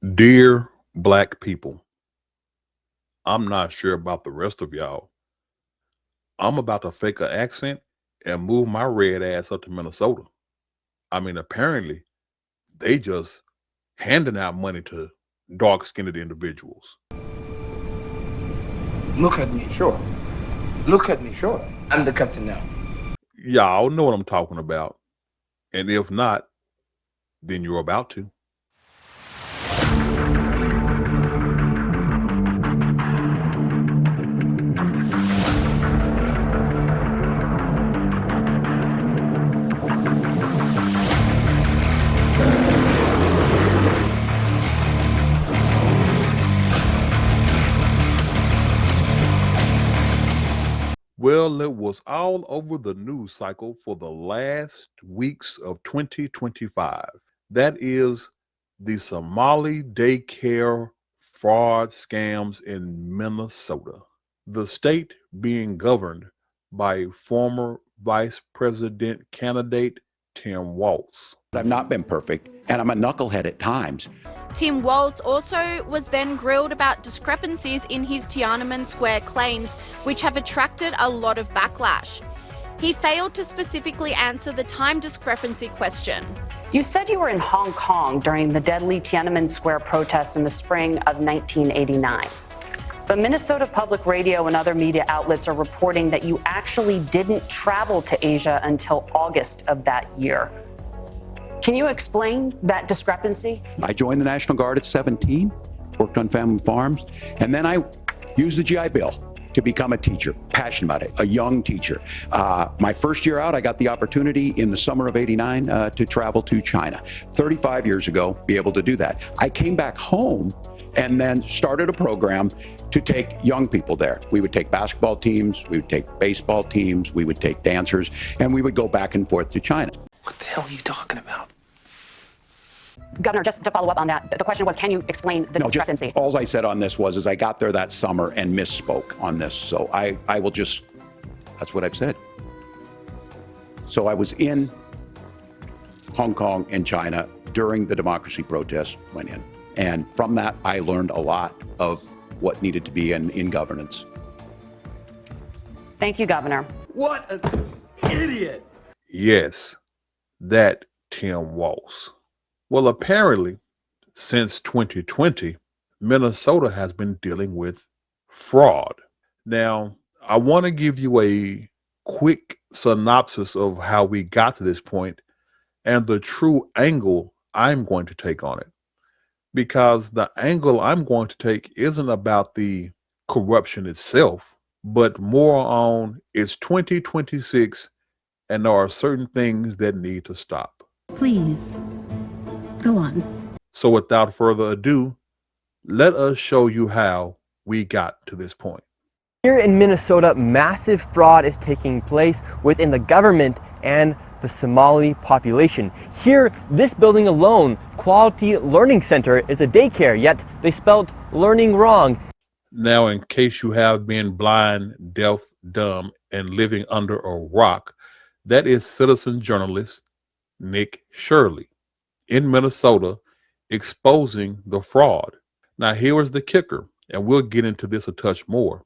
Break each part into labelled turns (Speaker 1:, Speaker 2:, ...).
Speaker 1: Dear black people, I'm not sure about the rest of y'all. I'm about to fake an accent and move my red ass up to Minnesota. I mean, apparently, they just handing out money to dark skinned individuals.
Speaker 2: Look at me. Sure. Look at me. Sure. I'm the captain now.
Speaker 1: Y'all know what I'm talking about. And if not, then you're about to. Well, it was all over the news cycle for the last weeks of 2025. That is the Somali daycare fraud scams in Minnesota. The state being governed by former Vice President candidate Tim Walz.
Speaker 3: I've not been perfect, and I'm a knucklehead at times.
Speaker 4: Tim Walz also was then grilled about discrepancies in his Tiananmen Square claims, which have attracted a lot of backlash. He failed to specifically answer the time discrepancy question.
Speaker 5: You said you were in Hong Kong during the deadly Tiananmen Square protests in the spring of 1989. But Minnesota Public Radio and other media outlets are reporting that you actually didn't travel to Asia until August of that year. Can you explain that discrepancy?
Speaker 3: I joined the National Guard at 17, worked on family farms, and then I used the GI Bill to become a teacher, passionate about it, a young teacher. My first year out, I got the opportunity in the summer of '89 to travel to China. 35 years ago, be able to do that. I came back home and then started a program to take young people there. We would take basketball teams, we would take baseball teams, we would take dancers, and we would go back and forth to China.
Speaker 2: What the hell are you talking about?
Speaker 5: Governor, just to follow up on that, the question was, can you explain the discrepancy?
Speaker 3: All I said on this was I got there that summer and misspoke on this. So I will just, that's what I've said. So I was in Hong Kong and China during the democracy protests went in. And from that, I learned a lot of what needed to be in governance.
Speaker 5: Thank you, Governor.
Speaker 2: What an idiot.
Speaker 1: Yes, that Tim Walz. Well, apparently, since 2020, Minnesota has been dealing with fraud. Now, I want to give you a quick synopsis of how we got to this point and the true angle I'm going to take on it. Because the angle I'm going to take isn't about the corruption itself, but more on it's 2026 and there are certain things that need to stop.
Speaker 6: Please, go on.
Speaker 1: So without further ado, let us show you how we got to this point.
Speaker 7: Here in Minnesota, massive fraud is taking place within the government and the Somali population. Here, this building alone, Quality Learning Center, is a daycare, yet they spelled learning wrong.
Speaker 1: Now, in case you have been blind, deaf, dumb, and living under a rock, that is citizen journalist Nick Shirley in Minnesota exposing the fraud. Now, here is the kicker, and we'll get into this a touch more.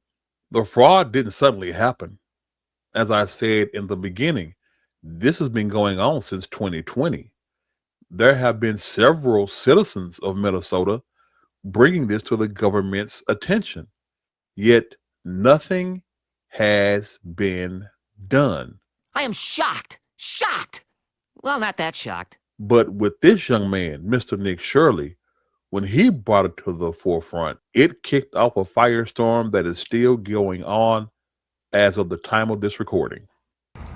Speaker 1: The fraud didn't suddenly happen. As I said in the beginning, this has been going on since 2020. There have been several citizens of Minnesota bringing this to the government's attention, yet nothing has been done.
Speaker 8: I am shocked. Shocked. Well, not that shocked.
Speaker 1: But with this young man, Mr. Nick Shirley, when he brought it to the forefront, it kicked off a firestorm that is still going on as of the time of this recording.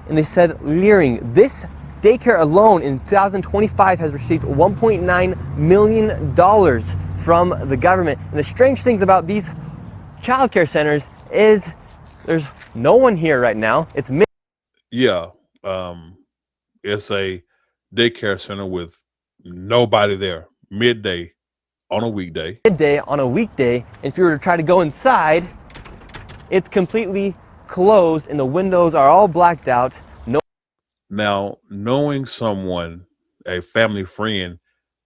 Speaker 7: And they said leering, this daycare alone in 2025 has received $1.9 million from the government. And the strange things about these childcare centers is there's no one here right now. It's
Speaker 1: Yeah, it's a daycare center with nobody there midday on a weekday.
Speaker 7: Midday on a weekday. And if you were to try to go inside, it's completely closed and the windows are all blacked out.
Speaker 1: Now, knowing someone, a family friend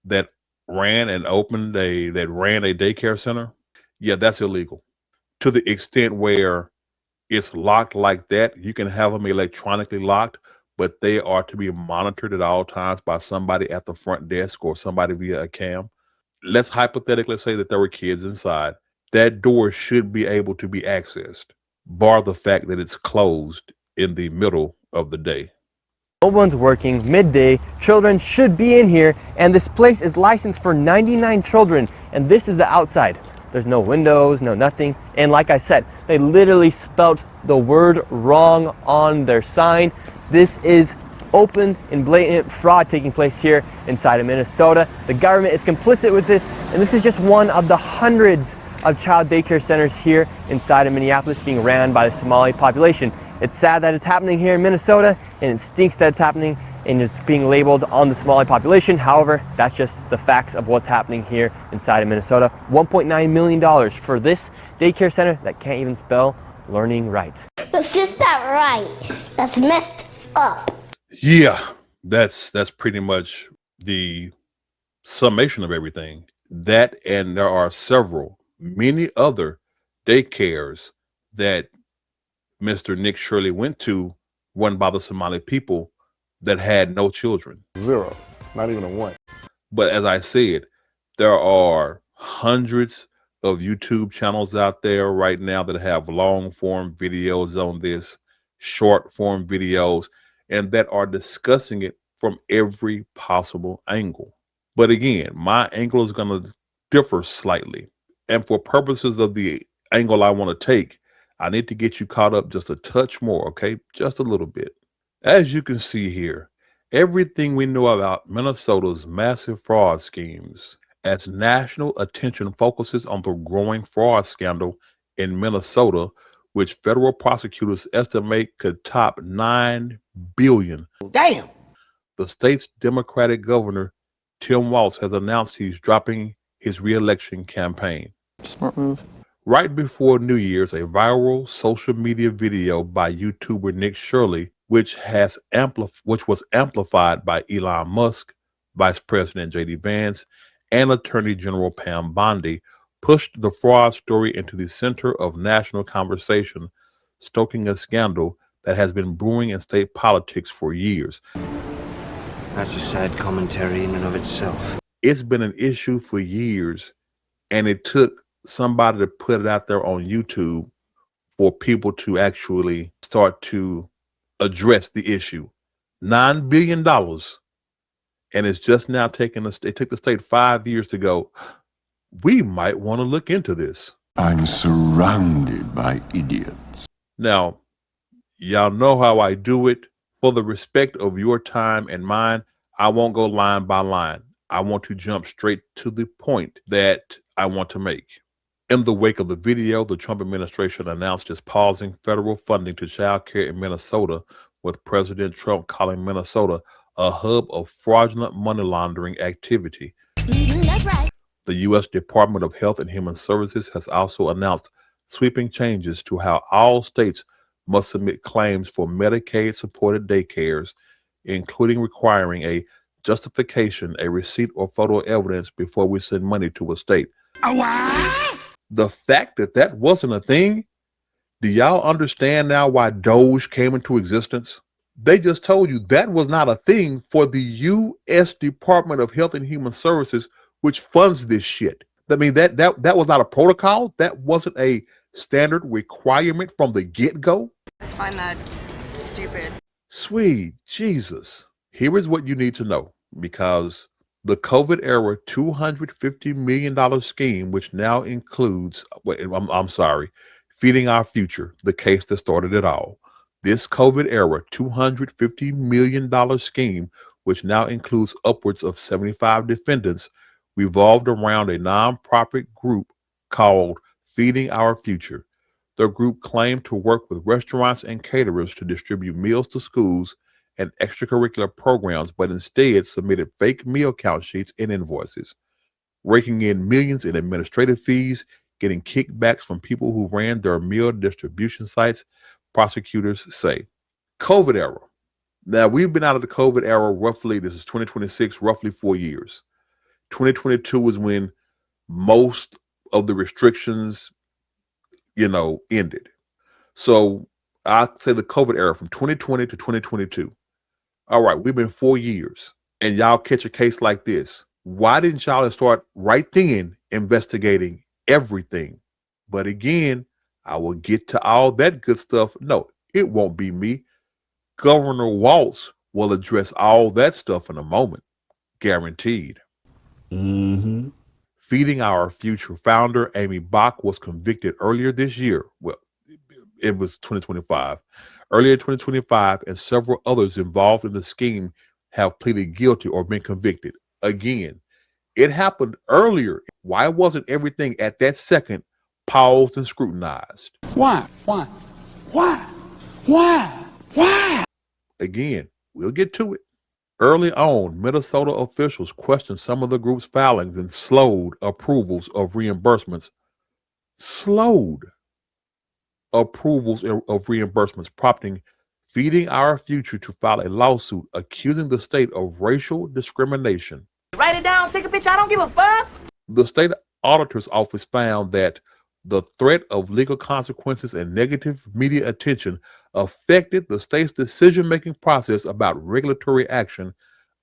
Speaker 1: that ran and opened that ran a daycare center, yeah, that's illegal. To the extent where it's locked like that, you can have them electronically locked, but they are to be monitored at all times by somebody at the front desk or somebody via a cam. Let's hypothetically say that there were kids inside. That door should be able to be accessed, bar the fact that it's closed in the middle of the day.
Speaker 7: No one's working, midday, children should be in here, and this place is licensed for 99 children, and this is the outside. There's no windows, no nothing, and like I said, they literally spelt the word wrong on their sign. This is open and blatant fraud taking place here inside of Minnesota. The government is complicit with this, and this is just one of the hundreds of child daycare centers here inside of Minneapolis being ran by the Somali population. It's sad that it's happening here in Minnesota, and it stinks that it's happening and it's being labeled on the Somali population. However, that's just the facts of what's happening here inside of Minnesota. $1.9 million for this daycare center that can't even spell learning right.
Speaker 9: That's just not right. That's messed up.
Speaker 1: Yeah, that's pretty much the summation of everything. That, and there are many other daycares that Mr. Nick Shirley went to, run by the Somali people, that had no children.
Speaker 10: Zero, not even a one.
Speaker 1: But as I said, there are hundreds of YouTube channels out there right now that have long form videos on this, short form videos, and that are discussing it from every possible angle. But again, my angle is going to differ slightly. And for purposes of the angle I want to take, I need to get you caught up just a touch more, okay? Just a little bit. As you can see here, everything we know about Minnesota's massive fraud schemes, as national attention focuses on the growing fraud scandal in Minnesota, which federal prosecutors estimate could top $9 billion.
Speaker 2: Damn.
Speaker 1: The state's Democratic governor, Tim Walz, has announced he's dropping his re-election campaign.
Speaker 10: Smart move.
Speaker 1: Right before New Year's, a viral social media video by YouTuber Nick Shirley, which was amplified by Elon Musk, Vice President J.D. Vance, and Attorney General Pam Bondi, pushed the fraud story into the center of national conversation, stoking a scandal that has been brewing in state politics for years.
Speaker 11: That's a sad commentary in and of itself.
Speaker 1: It's been an issue for years, and it took somebody to put it out there on YouTube for people to actually start to address the issue. $9 billion. And it's just now taking us, it took the state 5 years to go, we might want to look into this.
Speaker 12: I'm surrounded by idiots.
Speaker 1: Now, y'all know how I do it. For the respect of your time and mine, I won't go line by line. I want to jump straight to the point that I want to make. In the wake of the video, the Trump administration announced it's pausing federal funding to child care in Minnesota, with President Trump calling Minnesota a hub of fraudulent money laundering activity.
Speaker 9: That's right.
Speaker 1: The U.S. Department of Health and Human Services has also announced sweeping changes to how all states must submit claims for Medicaid-supported daycares, including requiring a justification, a receipt, or photo evidence before we send money to a state. The fact that that wasn't a thing, do y'all understand now why Doge came into existence? They just told you that was not a thing for the U.S. Department of Health and Human Services, which funds this shit. I mean, that was not a protocol. That wasn't a standard requirement from the get-go.
Speaker 13: I find that stupid.
Speaker 1: Sweet Jesus. Here is what you need to know, because the COVID era $250 million scheme, which now includes, Feeding Our Future, the case that started it all. This COVID era $250 million scheme, which now includes upwards of 75 defendants, revolved around a nonprofit group called Feeding Our Future. The group claimed to work with restaurants and caterers to distribute meals to schools and extracurricular programs, but instead submitted fake meal count sheets and invoices, raking in millions in administrative fees, getting kickbacks from people who ran their meal distribution sites, prosecutors say. COVID era. Now, we've been out of the COVID era roughly, this is 2026, roughly 4 years. 2022 was when most of the restrictions, ended. So I'd say the COVID era from 2020 to 2022. All right, we've been 4 years and y'all catch a case like this. Why didn't y'all start right then investigating everything? But again, I will get to all that good stuff. No, it won't be me. Governor Walz will address all that stuff in a moment. Guaranteed. Feeding Our Future founder Amy Bach was convicted earlier this year. Well, it was 2025. Earlier 2025, and several others involved in the scheme have pleaded guilty or been convicted. Again, it happened earlier. Why wasn't everything at that second paused and scrutinized?
Speaker 2: Why?
Speaker 1: Again, we'll get to it. Early on, Minnesota officials questioned some of the group's filings and slowed approvals of reimbursements. Prompting Feeding Our Future to file a lawsuit accusing the state of racial discrimination.
Speaker 8: Write it down, take a picture, I don't give a fuck.
Speaker 1: The state auditor's office found that the threat of legal consequences and negative media attention affected the state's decision-making process about regulatory action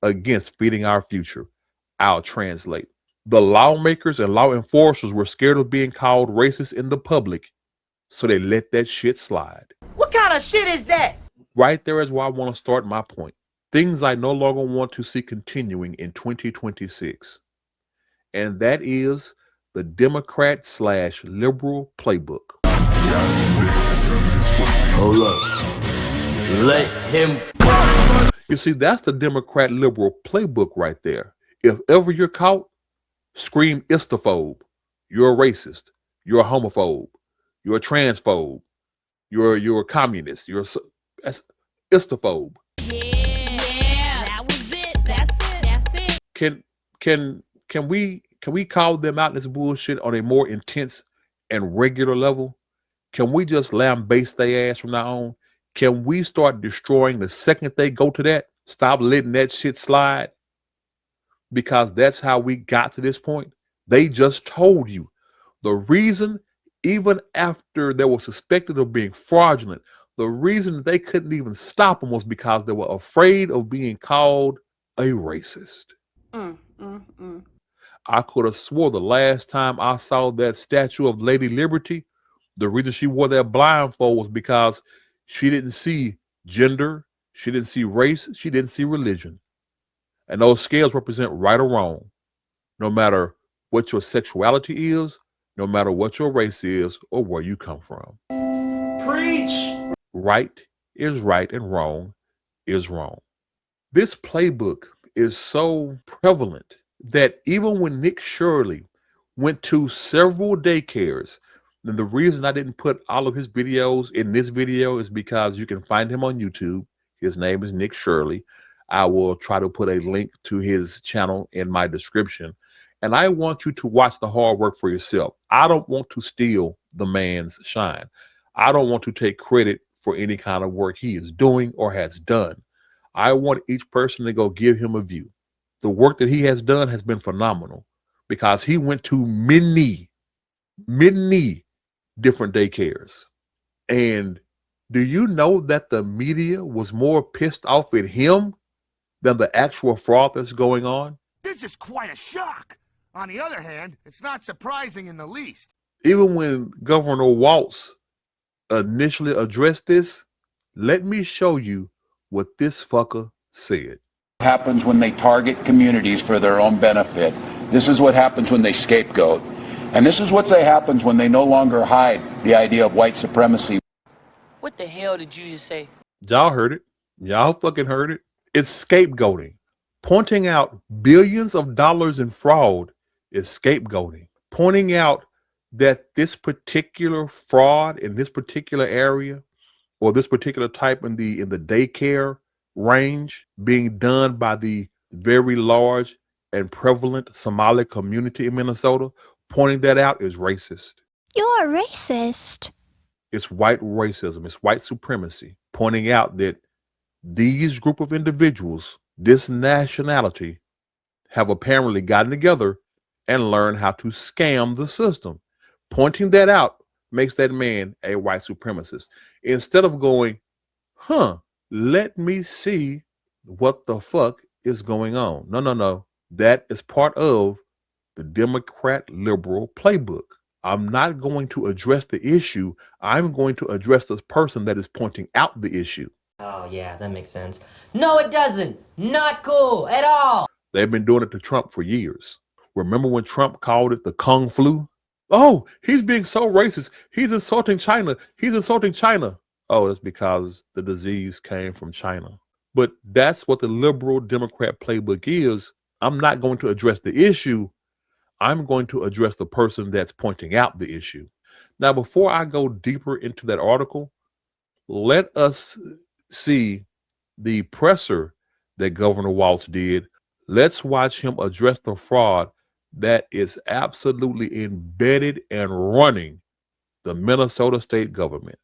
Speaker 1: against Feeding Our Future. I'll translate. The lawmakers and law enforcers were scared of being called racist in the public, so they let that shit slide.
Speaker 8: What kind of shit is that?
Speaker 1: Right there is where I want to start my point. Things I no longer want to see continuing in 2026. And that is the Democrat/liberal playbook.
Speaker 14: Hold up. Let him.
Speaker 1: You see, that's the Democrat-liberal playbook right there. If ever you're caught, scream istophobe. You're a racist. You're a homophobe. You're a transphobe. You're a communist. That's istophobe.
Speaker 8: Yeah, that was it. That's it.
Speaker 1: Can we call them out this bullshit on a more intense and regular level? Can we just lambaste their ass from now on? Can we start destroying the second they go to that? Stop letting that shit slide? Because that's how we got to this point. They just told you the reason, even after they were suspected of being fraudulent, the reason they couldn't even stop them was because they were afraid of being called a racist. I could have swore the last time I saw that statue of Lady Liberty, the reason she wore that blindfold was because she didn't see gender, she didn't see race, she didn't see religion. And those scales represent right or wrong, no matter what your sexuality is, no matter what your race is, or where you come from.
Speaker 2: Preach!
Speaker 1: Right is right and wrong is wrong. This playbook is so prevalent that even when Nick Shirley went to several daycares, and the reason I didn't put all of his videos in this video is because you can find him on YouTube. His name is Nick Shirley. I will try to put a link to his channel in my description. And I want you to watch the hard work for yourself. I don't want to steal the man's shine. I don't want to take credit for any kind of work he is doing or has done. I want each person to go give him a view. The work that he has done has been phenomenal because he went to many different daycares. And do you know that the media was more pissed off at him than the actual fraud that's going on?
Speaker 2: This is quite a shock. On the other hand, it's not surprising in the least.
Speaker 1: Even when Governor Walz initially addressed this, let me show you what this fucker said.
Speaker 3: Happens when they target communities for their own benefit. This is what happens when they scapegoat. And this is what happens when they no longer hide the idea of white supremacy.
Speaker 8: What the hell did you just say?
Speaker 1: Y'all heard it. Y'all fucking heard it. It's scapegoating. Pointing out billions of dollars in fraud is scapegoating. Pointing out that this particular fraud in this particular area or this particular type in the daycare range being done by the very large and prevalent Somali community in Minnesota, pointing that out is racist.
Speaker 9: You're racist.
Speaker 1: It's white racism. It's white supremacy. Pointing out that these group of individuals, this nationality, have apparently gotten together and learned how to scam the system. Pointing that out makes that man a white supremacist. Instead of going, let me see what the fuck is going on. No. That is part of the Democrat liberal playbook. I'm not going to address the issue. I'm going to address this person that is pointing out the issue.
Speaker 15: Oh, yeah, that makes sense. No, it doesn't. Not cool at all.
Speaker 1: They've been doing it to Trump for years. Remember when Trump called it the Kung Flu? Oh, he's being so racist. He's insulting China. He's insulting China. Oh, it's because the disease came from China. But that's what the liberal Democrat playbook is. I'm not going to address the issue. I'm going to address the person that's pointing out the issue. Now, before I go deeper into that article, let us see the presser that Governor Walz did. Let's watch him address the fraud that is absolutely embedded and running the Minnesota state government.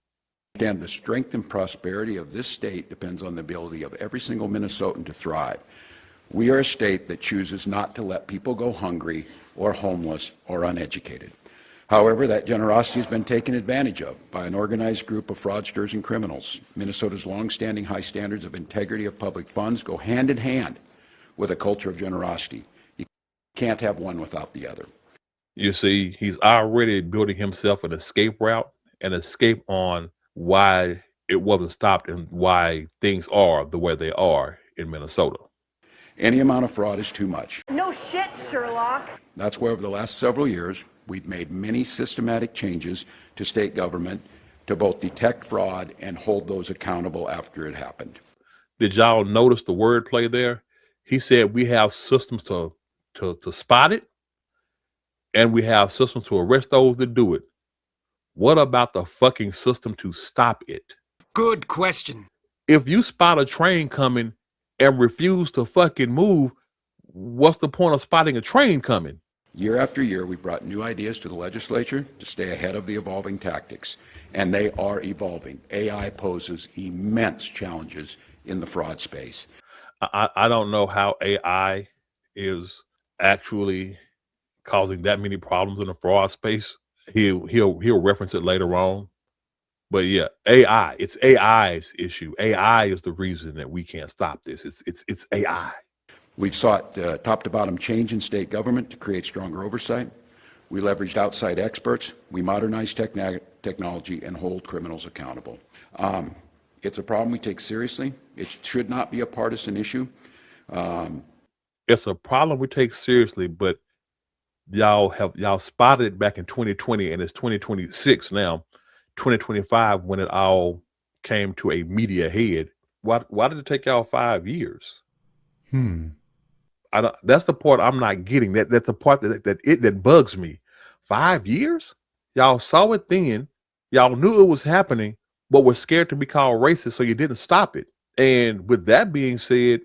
Speaker 3: Again, the strength and prosperity of this state depends on the ability of every single Minnesotan to thrive. We are a state that chooses not to let people go hungry or homeless or uneducated. However, that generosity has been taken advantage of by an organized group of fraudsters and criminals. Minnesota's longstanding high standards of integrity of public funds go hand in hand with a culture of generosity. You can't have one without the other.
Speaker 1: You see, he's already building himself an escape route, an escape on why it wasn't stopped and why things are the way they are in Minnesota.
Speaker 3: Any amount of fraud is too much.
Speaker 16: No shit, Sherlock.
Speaker 3: That's why over the last several years, we've made many systematic changes to state government to both detect fraud and hold those accountable after it happened.
Speaker 1: Did y'all notice the wordplay there? He said we have systems to spot it, and we have systems to arrest those that do it. What about the fucking system to stop it?
Speaker 8: Good question.
Speaker 1: If you spot a train coming and refuse to fucking move, what's the point of spotting a train coming?
Speaker 3: Year after year, we brought new ideas to the legislature to stay ahead of the evolving tactics, and they are evolving. AI poses immense challenges in the fraud space.
Speaker 1: I don't know how AI is actually causing that many problems in the fraud space. He'll reference it later on. But yeah, AI, it's AI's issue. AI is the reason that we can't stop this. It's AI.
Speaker 3: We've sought top to bottom change in state government to create stronger oversight. We leveraged outside experts. We modernized technology and hold criminals accountable. It's a problem we take seriously. It should not be a partisan issue.
Speaker 1: It's a problem we take seriously, but y'all spotted it back in 2020, and it's 2026 now. 2025 when it all came to a media head. Why did it take y'all 5 years? That's the part I'm not getting. That's the part that bugs me. 5 years? Y'all saw it then. Y'all knew it was happening, but were scared to be called racist, so you didn't stop it. And with that being said,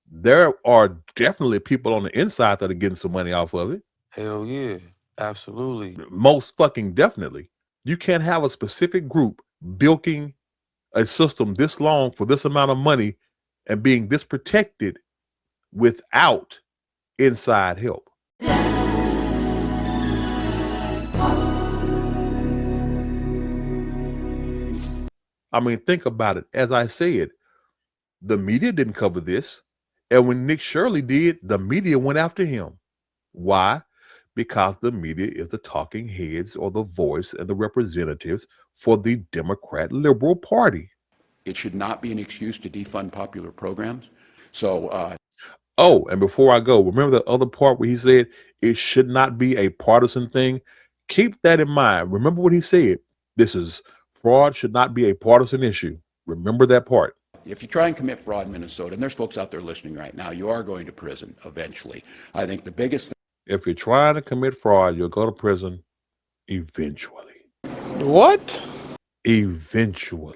Speaker 1: there are definitely people on the inside that are getting some money off of it.
Speaker 17: Hell yeah, absolutely.
Speaker 1: Most fucking definitely. You can't have a specific group bilking a system this long for this amount of money and being this protected without inside help. I mean, think about it. As I said, the media didn't cover this. And when Nick Shirley did, the media went after him. Why? Because the media is the talking heads or the voice and the representatives for the Democrat Liberal Party.
Speaker 3: It should not be an excuse to defund popular programs. So,
Speaker 1: oh, and before I go, remember the other part where he said it should not be a partisan thing? Keep that in mind. Remember what he said. Fraud should not be a partisan issue. Remember that part.
Speaker 3: If you try and commit fraud in Minnesota, and there's folks out there listening right now, you are going to prison eventually. I think the biggest thing.
Speaker 1: If you're trying to commit fraud, you'll go to prison eventually.
Speaker 10: What?
Speaker 1: Eventually.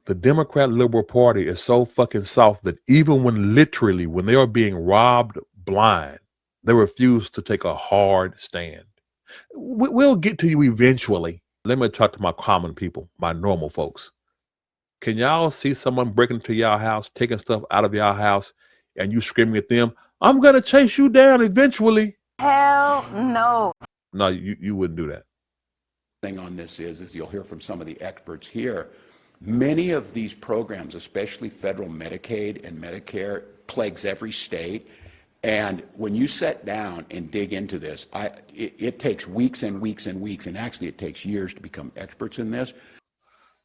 Speaker 1: The Democrat Liberal Party is so fucking soft that even when they are being robbed blind, they refuse to take a hard stand. We'll get to you eventually. Let me talk to my common people, my normal folks. Can y'all see someone breaking into y'all house, taking stuff out of y'all house, and you screaming at them, I'm going to chase you down eventually.
Speaker 13: Hell no.
Speaker 1: No, you wouldn't do that.
Speaker 3: Thing on this is you'll hear from some of the experts here. Many of these programs, especially federal Medicaid and Medicare, plagues every state. And when you sit down and dig into this, it takes weeks and weeks and weeks, and actually it takes years to become experts in this.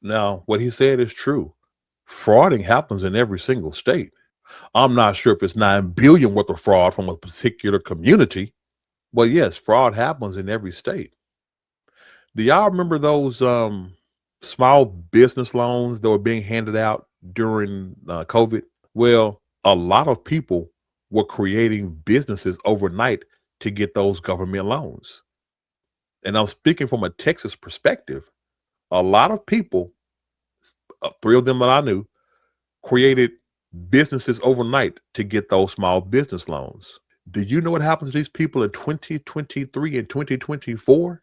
Speaker 1: Now, what he said is true. Frauding happens in every single state. I'm not sure if it's 9 billion worth of fraud from a particular community, but yes, fraud happens in every state. Do y'all remember those small business loans that were being handed out during COVID? Well, a lot of people were creating businesses overnight to get those government loans. And I'm speaking from a Texas perspective. A lot of people, 3 of them that I knew, created businesses overnight to get those small business loans. Do you know what happens to these people in 2023 and 2024?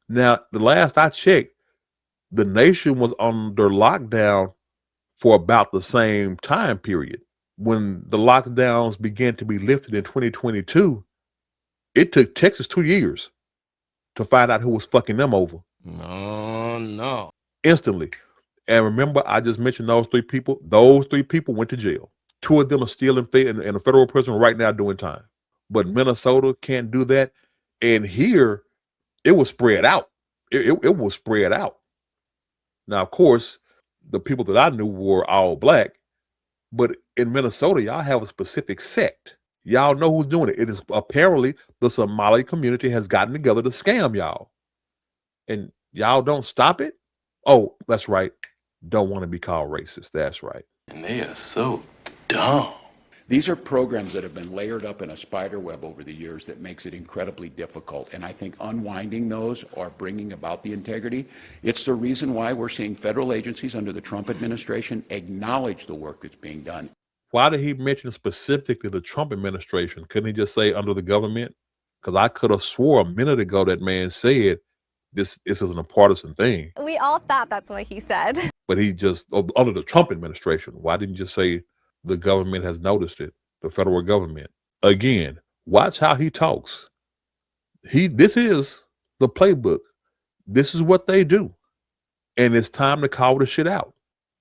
Speaker 1: Now, the last I checked, the nation was under lockdown for about the same time period. When the lockdowns began to be lifted in 2022, it took Texas 2 years to find out who was fucking them over.
Speaker 14: No.
Speaker 1: Instantly. And remember, I just mentioned those 3 people. Those 3 people went to jail. 2 of them are still in a federal prison right now doing time. But Minnesota can't do that. And here, it was spread out. It was spread out. Now, of course, the people that I knew were all black. But in Minnesota, y'all have a specific sect. Y'all know who's doing it. It is apparently the Somali community has gotten together to scam y'all. And y'all don't stop it? Oh, that's right. Don't want to be called racist. That's right.
Speaker 14: And they are so dumb.
Speaker 3: These are programs that have been layered up in a spider web over the years that makes it incredibly difficult. And I think unwinding those or bringing about the integrity, it's the reason why we're seeing federal agencies under the Trump administration acknowledge the work that's being done.
Speaker 1: Why did he mention specifically the Trump administration? Couldn't he just say under the government? Because I could have swore a minute ago that man said this isn't a partisan thing.
Speaker 13: We all thought that's what he said.
Speaker 1: But he just, under the Trump administration, why didn't you just say the government has noticed it, the federal government? Again, watch how he talks. This is the playbook. This is what they do. And it's time to call the shit out.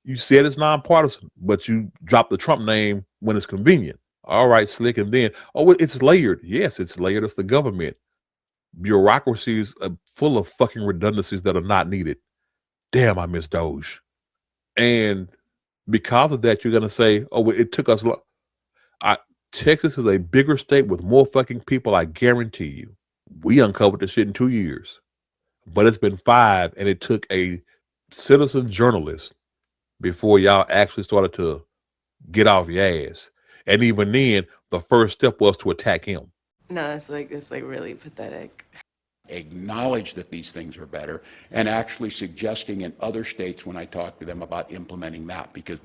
Speaker 1: You said it's nonpartisan, but you drop the Trump name when it's convenient. All right, slick. And then, oh, it's layered. Yes, it's layered. It's the government. Bureaucracies are full of fucking redundancies that are not needed. Damn, I miss Doge. And because of that, you're going to say, oh, it took us long. Texas is a bigger state with more fucking people, I guarantee you. We uncovered the shit in 2 years. But it's been 5, and it took a citizen journalist before y'all actually started to get off your ass. And even then, the first step was to attack him.
Speaker 16: No, it's like really pathetic.
Speaker 3: Acknowledge that these things are better and actually suggesting in other states when I talk to them about implementing that, because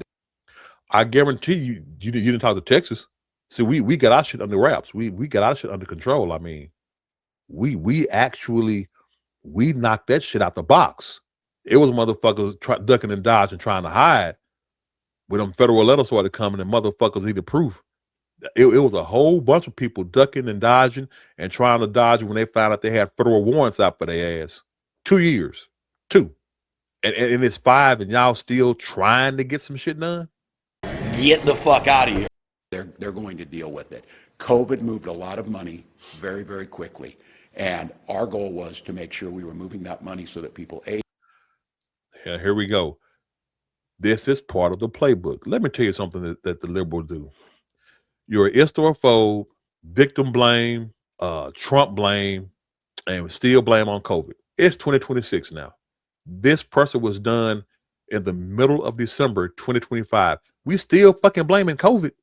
Speaker 1: I guarantee you didn't talk to Texas. See, we got our shit under wraps. We got our shit under control. I mean, we knocked that shit out the box. It was motherfuckers ducking and dodging, trying to hide. When them federal letters started coming and motherfuckers needed proof. It was a whole bunch of people ducking and dodging and trying to dodge when they found out they had federal warrants out for their ass. 2 years. 2. And it's 5 and y'all still trying to get some shit done?
Speaker 14: Get the fuck out of here.
Speaker 3: They're going to deal with it. COVID moved a lot of money very, very quickly. And our goal was to make sure we were moving that money so that people ate.
Speaker 1: Yeah, here we go. This is part of the playbook. Let me tell you something that the liberals do. You're an istrophobe, victim blame, Trump blame, and still blame on COVID. It's 2026 now. This person was done in the middle of December 2025. We still fucking blaming COVID.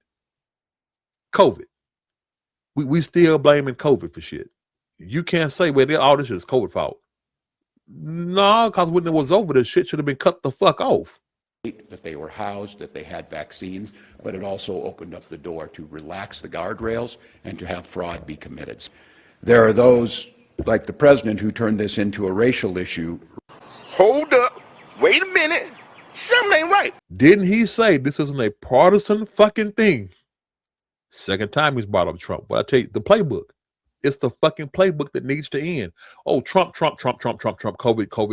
Speaker 1: We still blaming COVID for shit. You can't say, well, all this shit is COVID fault. No, because when it was over, the shit should have been cut the fuck off.
Speaker 3: That they were housed, that they had vaccines, but it also opened up the door to relax the guardrails and to have fraud be committed. There are those, like the president, who turned this into a racial issue.
Speaker 2: Hold up. Wait a minute. Something ain't right. right.
Speaker 1: Didn't he say this isn't a partisan fucking thing? Second time he's brought up Trump. But I tell you, the playbook. It's the fucking playbook that needs to end. Oh, Trump, COVID,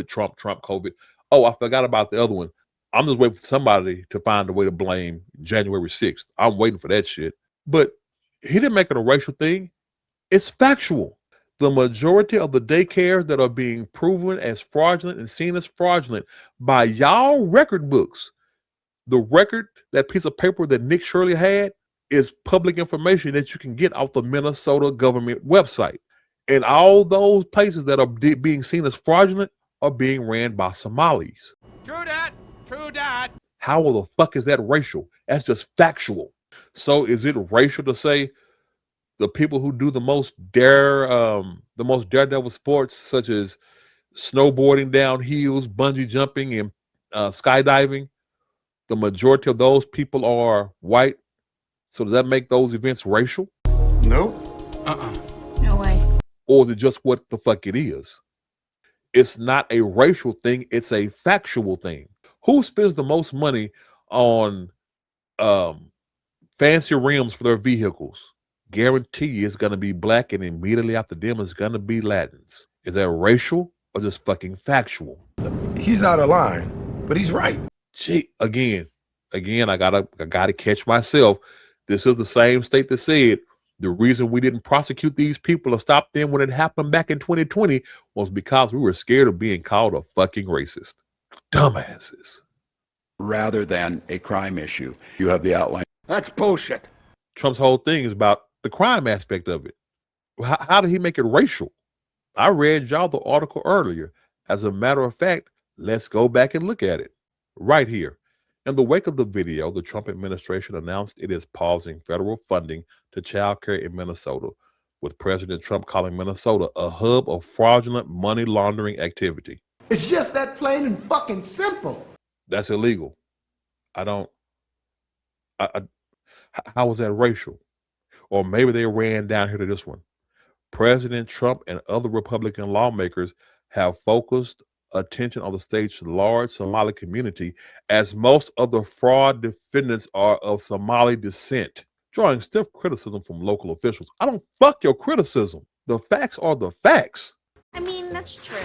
Speaker 1: Trump, COVID. Oh, I forgot about the other one. I'm just waiting for somebody to find a way to blame January 6th. I'm waiting for that shit. But he didn't make it a racial thing. It's factual. The majority of the daycares that are being proven as fraudulent and seen as fraudulent by y'all record books, the record, that piece of paper that Nick Shirley had, is public information that you can get off the Minnesota government website. And all those places that are being seen as fraudulent are being ran by Somalis.
Speaker 2: True that. True that.
Speaker 1: How the fuck is that racial? That's just factual. So is it racial to say the people who do the most daredevil sports, such as snowboarding down hills, bungee jumping, and skydiving, the majority of those people are white? So does that make those events racial?
Speaker 2: Nope.
Speaker 4: No way.
Speaker 1: Or is it just what the fuck it is? It's not a racial thing. It's a factual thing. Who spends the most money on fancy rims for their vehicles? Guarantee you it's going to be black, and immediately after them it's going to be Latins. Is that racial or just fucking factual?
Speaker 18: He's out of line, but he's right.
Speaker 1: Gee, again, I gotta catch myself. This is the same state that said the reason we didn't prosecute these people or stop them when it happened back in 2020 was because we were scared of being called a fucking racist. Dumbasses.
Speaker 3: Rather than a crime issue, you have the outline.
Speaker 2: That's bullshit.
Speaker 1: Trump's whole thing is about the crime aspect of it. How did he make it racial? I read y'all the article earlier. As a matter of fact, let's go back and look at it. Right here. In the wake of the video, the Trump administration announced it is pausing federal funding to child care in Minnesota, with President Trump calling Minnesota a hub of fraudulent money laundering activity.
Speaker 2: It's just that plain and fucking simple.
Speaker 1: That's illegal. How is that racial? Or maybe they ran down here to this one. President Trump and other Republican lawmakers have focused attention on the state's large Somali community, as most of the fraud defendants are of Somali descent, drawing stiff criticism from local officials. I don't fuck your criticism. The facts are the facts.
Speaker 4: I mean, that's true.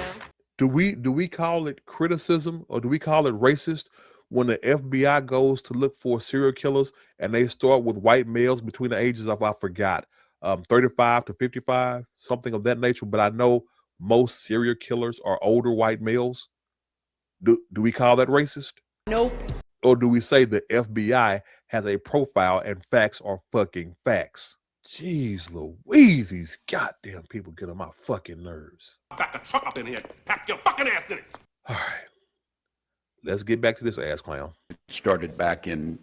Speaker 1: Do we call it criticism, or do we call it racist when the FBI goes to look for serial killers and they start with white males between the ages of, I forgot, 35 to 55, something of that nature? But I know most serial killers are older white males. Do we call that racist?
Speaker 4: Nope.
Speaker 1: Or do we say the FBI has a profile and facts are fucking facts? Jeez Louise, these goddamn people get on my fucking nerves.
Speaker 2: Back the truck up in here. Pack your fucking ass in it.
Speaker 1: All right. Let's get back to this ass clown.
Speaker 3: It started back in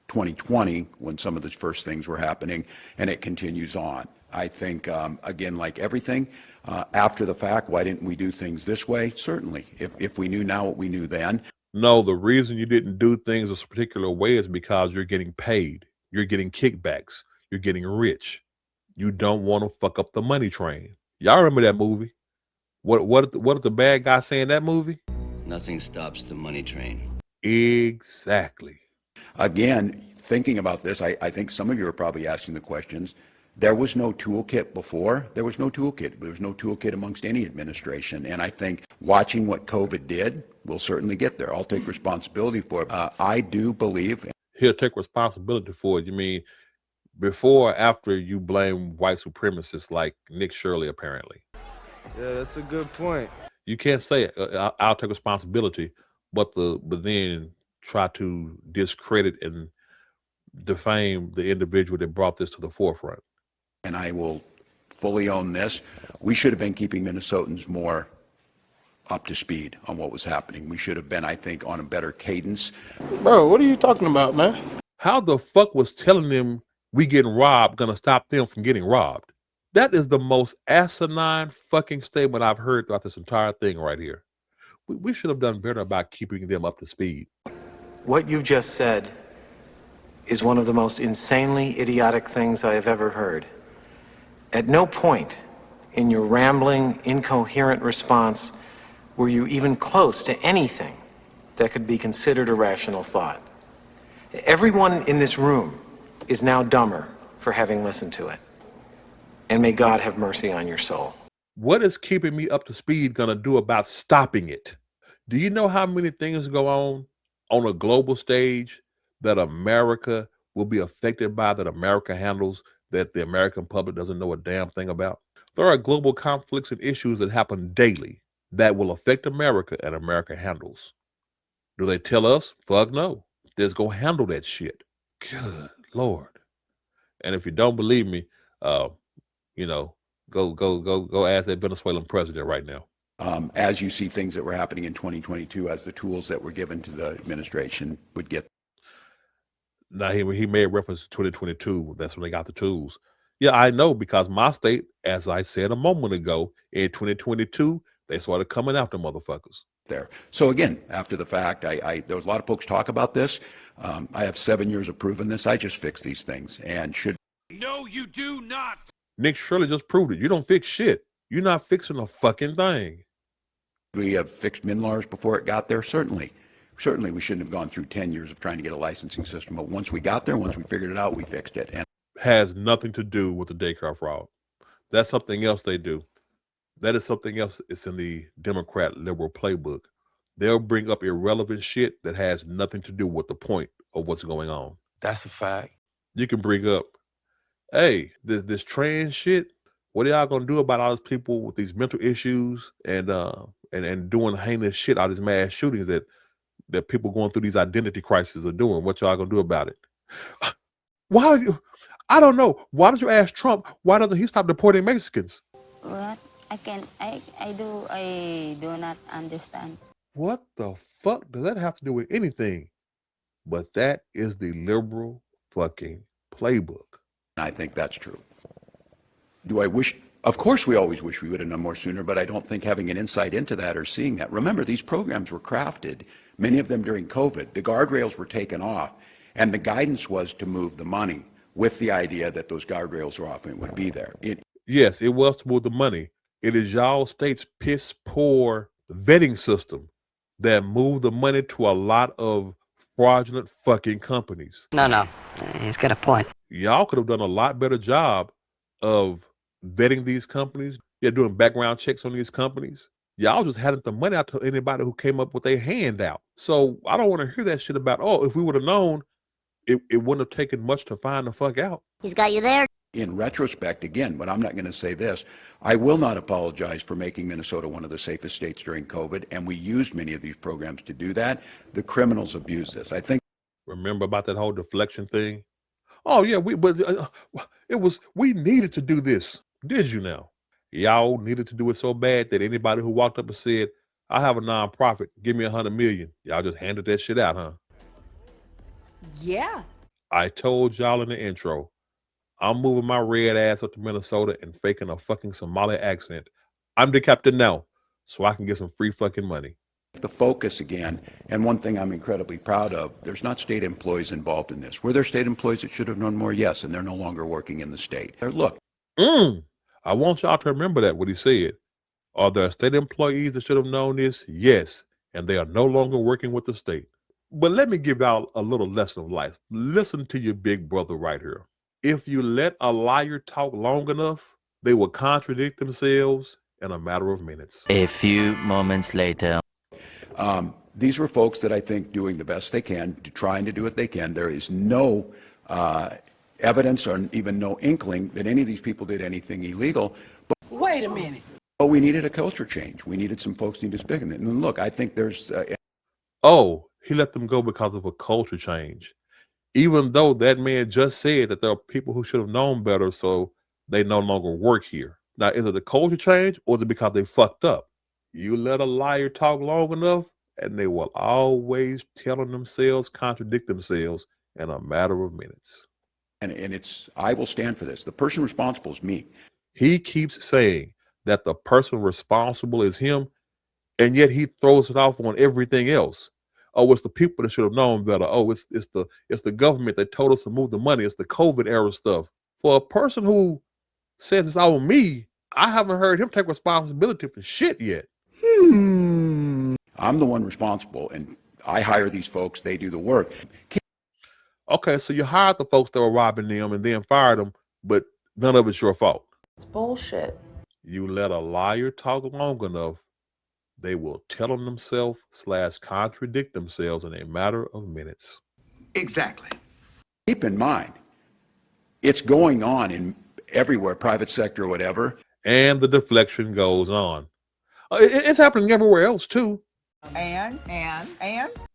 Speaker 3: 2020 when some of the first things were happening, and it continues on. I think, again, like everything, after the fact, why didn't we do things this way? Certainly. If we knew now what we knew then.
Speaker 1: No, the reason you didn't do things a particular way is because you're getting paid. You're getting kickbacks. You're getting rich. You don't want to fuck up the money train. Y'all remember that movie? What did the bad guy say in that movie?
Speaker 11: Nothing stops the money train.
Speaker 1: Exactly.
Speaker 3: Again, thinking about this, I think some of you are probably asking the questions. There was no toolkit before. There was no toolkit. There was no toolkit amongst any administration. And I think watching what COVID did, we'll certainly get there. I'll take responsibility for it. I do believe.
Speaker 1: He'll take responsibility for it. You mean before or after you blame white supremacists like Nick Shirley, apparently?
Speaker 17: Yeah, that's a good point.
Speaker 1: You can't say I'll take responsibility, but then try to discredit and defame the individual that brought this to the forefront.
Speaker 3: And I will fully own this. We should have been keeping Minnesotans more up to speed on what was happening. We should have been, I think, on a better cadence.
Speaker 10: Bro, what are you talking about, man?
Speaker 1: How the fuck was telling them we getting robbed gonna stop them from getting robbed? That is the most asinine fucking statement I've heard throughout this entire thing right here. We should have done better about keeping them up to speed.
Speaker 19: What you just said is one of the most insanely idiotic things I have ever heard. At no point in your rambling, incoherent response were you even close to anything that could be considered a rational thought. Everyone in this room is now dumber for having listened to it. And may God have mercy on your soul.
Speaker 1: What is keeping me up to speed gonna do about stopping it? Do you know how many things go on a global stage that America will be affected by, that America handles, that the American public doesn't know a damn thing about? There are global conflicts and issues that happen daily that will affect America and America handles. Do they tell us? Fuck no. Just go handle that shit. Good Lord. And if you don't believe me, you know, go ask that Venezuelan president right now.
Speaker 3: As you see things that were happening in 2022, as the tools that were given to the administration would get.
Speaker 1: Now, he made reference to 2022. That's when they got the tools. Yeah, I know, because my state, as I said a moment ago, in 2022, they started coming after motherfuckers.
Speaker 3: There. So again, after the fact, there was a lot of folks talk about this. I have 7 years of proving this. I just fix these things and should.
Speaker 2: No, you do not.
Speaker 1: Nick Shirley just proved it. You don't fix shit. You're not fixing a fucking thing.
Speaker 3: We have fixed MNLARS before it got there. Certainly we shouldn't have gone through 10 years of trying to get a licensing system. But once we got there, once we figured it out, we fixed it. And
Speaker 1: has nothing to do with the daycare fraud. That's something else they do. That is something else. It's in the Democrat liberal playbook. They'll bring up irrelevant shit that has nothing to do with the point of what's going on.
Speaker 10: That's a fact.
Speaker 1: You can bring up, hey, this trans shit. What are y'all gonna do about all these people with these mental issues and doing heinous shit, all these mass shootings that people going through these identity crises are doing? What y'all gonna do about it? Why? I don't know. Why don't you ask Trump? Why doesn't he stop deporting Mexicans?
Speaker 20: What? I do not understand.
Speaker 1: What the fuck does that have to do with anything? But that is the liberal fucking playbook.
Speaker 3: I think that's true. Do I wish? Of course, we always wish we would have known more sooner, but I don't think having an insight into that or seeing that. Remember, these programs were crafted, many of them during COVID. The guardrails were taken off, and the guidance was to move the money with the idea that those guardrails were off and it would be there.
Speaker 1: Yes, it was to move the money. It is y'all state's piss poor vetting system that moved the money to a lot of fraudulent fucking companies.
Speaker 8: No, he's got a point.
Speaker 1: Y'all could have done a lot better job of vetting these companies. Yeah, doing background checks on these companies. Y'all just handed the money out to anybody who came up with a handout. So I don't want to hear that shit about, oh, if we would have known, it wouldn't have taken much to find the fuck out.
Speaker 9: He's got you there.
Speaker 3: In retrospect, again, but I'm not going to say this, I will not apologize for making Minnesota one of the safest states during COVID, and we used many of these programs to do that. The criminals abuse this. I think.
Speaker 1: Remember about that whole deflection thing? Oh yeah, we needed to do this. Did you now? Y'all needed to do it so bad that anybody who walked up and said, I have a nonprofit, give me $100 million. Y'all just handed that shit out, huh?
Speaker 21: Yeah.
Speaker 1: I told y'all in the intro, I'm moving my red ass up to Minnesota and faking a fucking Somali accent. I'm the captain now, so I can get some free fucking money.
Speaker 3: The focus again, and one thing I'm incredibly proud of, there's not state employees involved in this. Were there state employees that should have known more? Yes, and they're no longer working in the state. Look.
Speaker 1: I want y'all to remember that, what he said. Are there state employees that should have known this? Yes, and they are no longer working with the state. But let me give y'all a little lesson of life. Listen to your big brother right here. If you let a liar talk long enough, they will contradict themselves in a matter of minutes.
Speaker 22: A few moments later.
Speaker 3: These were folks that I think doing the best they can, trying to do what they can. There is no evidence or even no inkling that any of these people did anything illegal. But
Speaker 21: wait a minute.
Speaker 3: Oh, we needed a culture change. We needed some folks to speak in it. And look, I think there's.
Speaker 1: He let them go because of a culture change. Even though that man just said that there are people who should have known better, so they no longer work here. Now, is it a culture change or is it because they fucked up? You let a liar talk long enough, and they will always telling themselves, contradict themselves in a matter of minutes.
Speaker 3: And it's, I will stand for this. The person responsible is me.
Speaker 1: He keeps saying that the person responsible is him, and yet he throws it off on everything else. Oh, it's the people that should have known better. Oh, it's the government that told us to move the money. It's the COVID era stuff. For a person who says it's all me, I haven't heard him take responsibility for shit yet.
Speaker 3: I'm the one responsible, and I hire these folks, they do the work.
Speaker 1: Okay, so you hired the folks that were robbing them and then fired them, but none of it's your fault.
Speaker 16: It's bullshit.
Speaker 1: You let a liar talk long enough, they will tell on themselves / contradict themselves in a matter of minutes.
Speaker 3: Exactly. Keep in mind, it's going on in everywhere, private sector, whatever.
Speaker 1: And the deflection goes on. It's happening everywhere else too.
Speaker 5: And?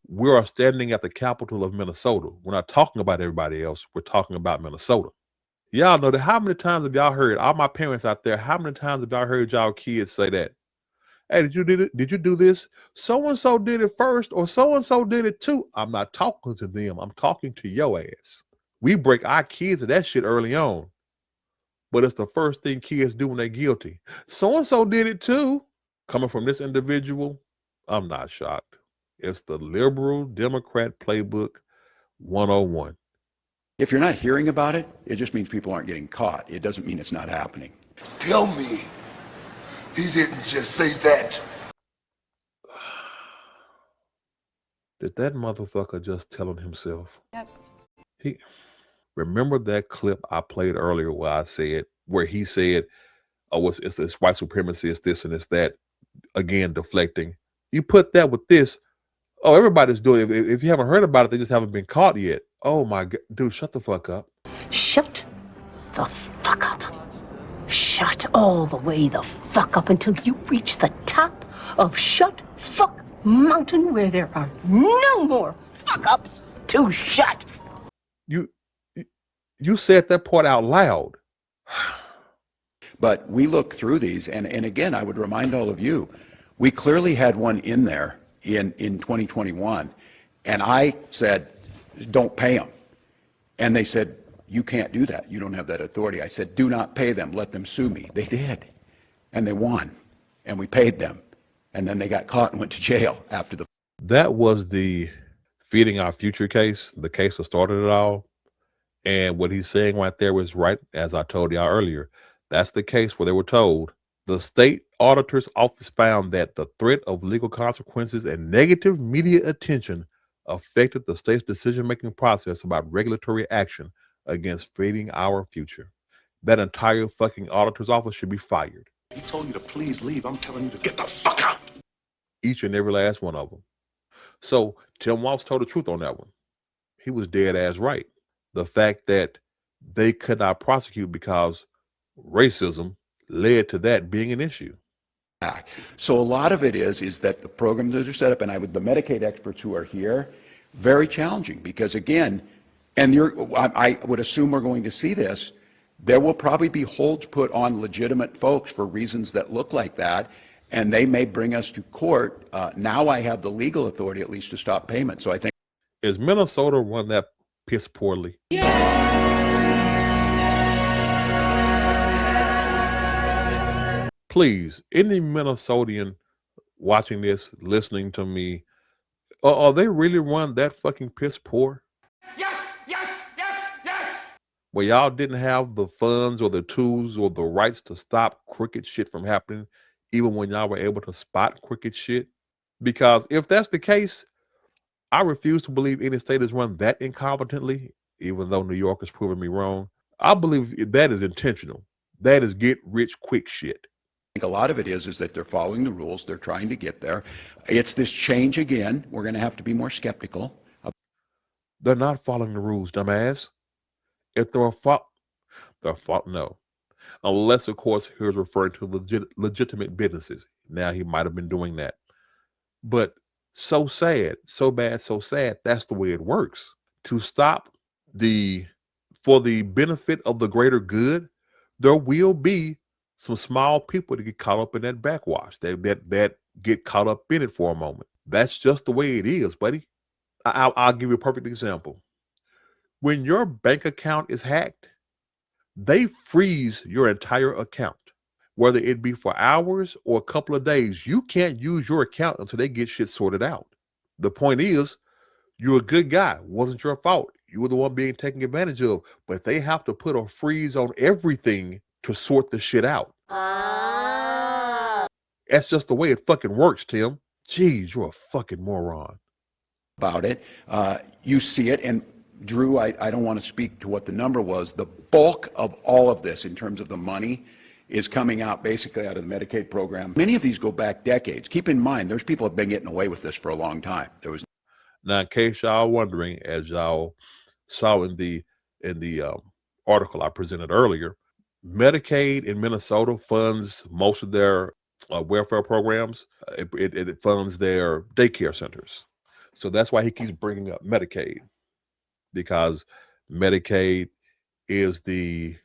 Speaker 1: We are standing at the capital of Minnesota. We're not talking about everybody else. We're talking about Minnesota. Y'all know that how many times have y'all heard, all my parents out there, how many times have y'all heard y'all kids say that? Hey, did you do this? So-and-so did it first, or so-and-so did it too. I'm not talking to them. I'm talking to your ass. We break our kids of that shit early on. But it's the first thing kids do when they're guilty. So-and-so did it too. Coming from this individual, I'm not shocked. It's the liberal Democrat playbook 101.
Speaker 3: If you're not hearing about it, it just means people aren't getting caught. It doesn't mean it's not happening.
Speaker 21: Tell me he didn't just say that.
Speaker 1: Did that motherfucker just tell on himself?
Speaker 16: Yep.
Speaker 1: Remember that clip I played earlier where he said, oh, it's this white supremacy, it's this and it's that, again, deflecting. You put that with this, oh, everybody's doing it. If you haven't heard about it, they just haven't been caught yet. Oh my God, dude, shut the fuck up.
Speaker 5: Shut the fuck up. Shut all the way the fuck up until you reach the top of Shut Fuck Mountain, where there are no more fuck ups to shut.
Speaker 1: You said that part out loud.
Speaker 3: But we look through these, and again, I would remind all of you, we clearly had one in there in 2021, and I said, don't pay them. And they said, you can't do that. You don't have that authority. I said, do not pay them. Let them sue me. They did. And they won. And we paid them. And then they got caught and went to jail after the.
Speaker 1: That was the Feeding Our Future case, the case that started it all. And what he's saying right there was right, as I told y'all earlier. That's the case where they were told the state auditor's office found that the threat of legal consequences and negative media attention affected the state's decision-making process about regulatory action against Feeding Our Future. That entire fucking auditor's office should be fired.
Speaker 21: He told you to please leave. I'm telling you to get the fuck out.
Speaker 1: Each and every last one of them. So Tim Walz told the truth on that one. He was dead ass right. The fact that they could not prosecute because racism led to that being an issue.
Speaker 3: So a lot of it is that the programs that are set up, and the Medicaid experts who are here, very challenging because again, and I would assume we're going to see this, there will probably be holds put on legitimate folks for reasons that look like that, and they may bring us to court. Now I have the legal authority at least to stop payment. So I think.
Speaker 1: Is Minnesota run that piss poorly? Please, any Minnesotan watching this, listening to me, are they really run that fucking piss poor?
Speaker 2: Yes!
Speaker 1: Where y'all didn't have the funds or the tools or the rights to stop crooked shit from happening, even when y'all were able to spot crooked shit? Because if that's the case, I refuse to believe any state is run that incompetently, even though New York has proven me wrong. I believe that is intentional. That is get rich quick shit.
Speaker 3: I think a lot of it is that they're following the rules. They're trying to get there. It's this change again. We're going to have to be more skeptical.
Speaker 1: They're not following the rules, dumbass. If they're no. Unless, of course, he was referring to legitimate businesses. Now he might have been doing that. But so sad, so bad, so sad. That's the way it works. To stop for the benefit of the greater good, there will be some small people that get caught up in that backwash, that get caught up in it for a moment. That's just the way it is, buddy. I'll give you a perfect example. When your bank account is hacked, they freeze your entire account, whether it be for hours or a couple of days. You can't use your account until they get shit sorted out. The point is, you're a good guy. It wasn't your fault. You were the one being taken advantage of. But they have to put a freeze on everything to sort the shit out. That's just the way it fucking works, Tim. Jeez, you're a fucking moron.
Speaker 3: about it. You see it, and Drew, I don't want to speak to what the number was. The bulk of all of this in terms of the money is coming out basically out of the Medicaid program. Many of these go back decades. Keep in mind, there's people who have been getting away with this for a long time. There was
Speaker 1: Now, in case y'all wondering, as y'all saw in the article I presented earlier, Medicaid in Minnesota funds most of their welfare programs. It funds their daycare centers. So that's why he keeps bringing up Medicaid, because Medicaid is the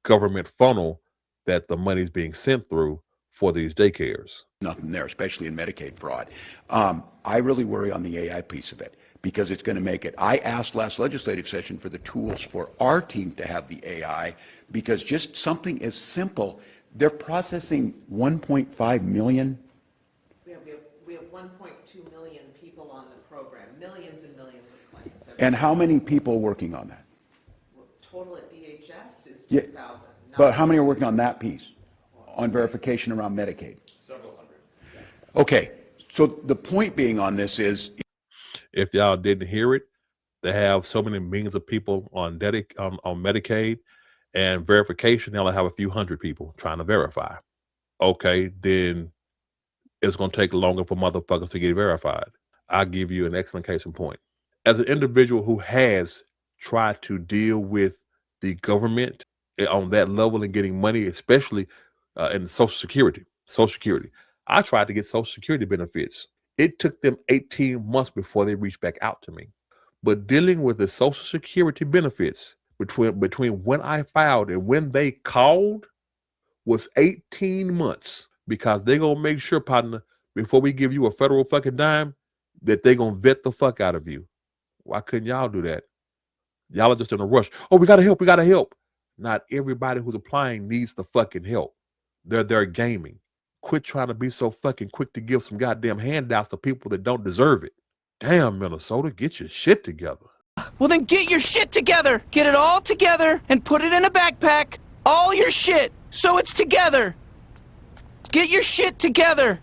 Speaker 1: government funnel that the money is being sent through for these daycares.
Speaker 3: Nothing there, especially in Medicaid fraud. I really worry on the AI piece of it because it's going to make it. I asked last legislative session for the tools for our team to have the AI because just something as simple, they're processing 1.5 million.
Speaker 16: We have 1.2 million people on the program, millions and millions of claims.
Speaker 3: And how many people working on that?
Speaker 16: Total at DHS is 2,000.
Speaker 3: Yeah, but how many are working on that piece, on verification around Medicaid?
Speaker 6: Several hundred.
Speaker 3: Okay, so the point being on this is,
Speaker 1: if y'all didn't hear it, they have so many millions of people on Medicaid, and verification, they'll have a few hundred people trying to verify. Okay, then it's going to take longer for motherfuckers to get verified. I'll give you an excellent case in point. As an individual who has tried to deal with the government on that level and getting money, especially in Social Security. I tried to get Social Security benefits. It took them 18 months before they reached back out to me. But dealing with the Social Security benefits between when I filed and when they called was 18 months, because they're going to make sure, partner, before we give you a federal fucking dime, that they're going to vet the fuck out of you. Why couldn't y'all do that? Y'all are just in a rush. Oh, we got to help. Not everybody who's applying needs the fucking help. They're gaming. Quit trying to be so fucking quick to give some goddamn handouts to people that don't deserve it. Damn, Minnesota, get your shit together.
Speaker 7: Well, then get your shit together. Get it all together and put it in a backpack. All your shit, so it's together. Get your shit together.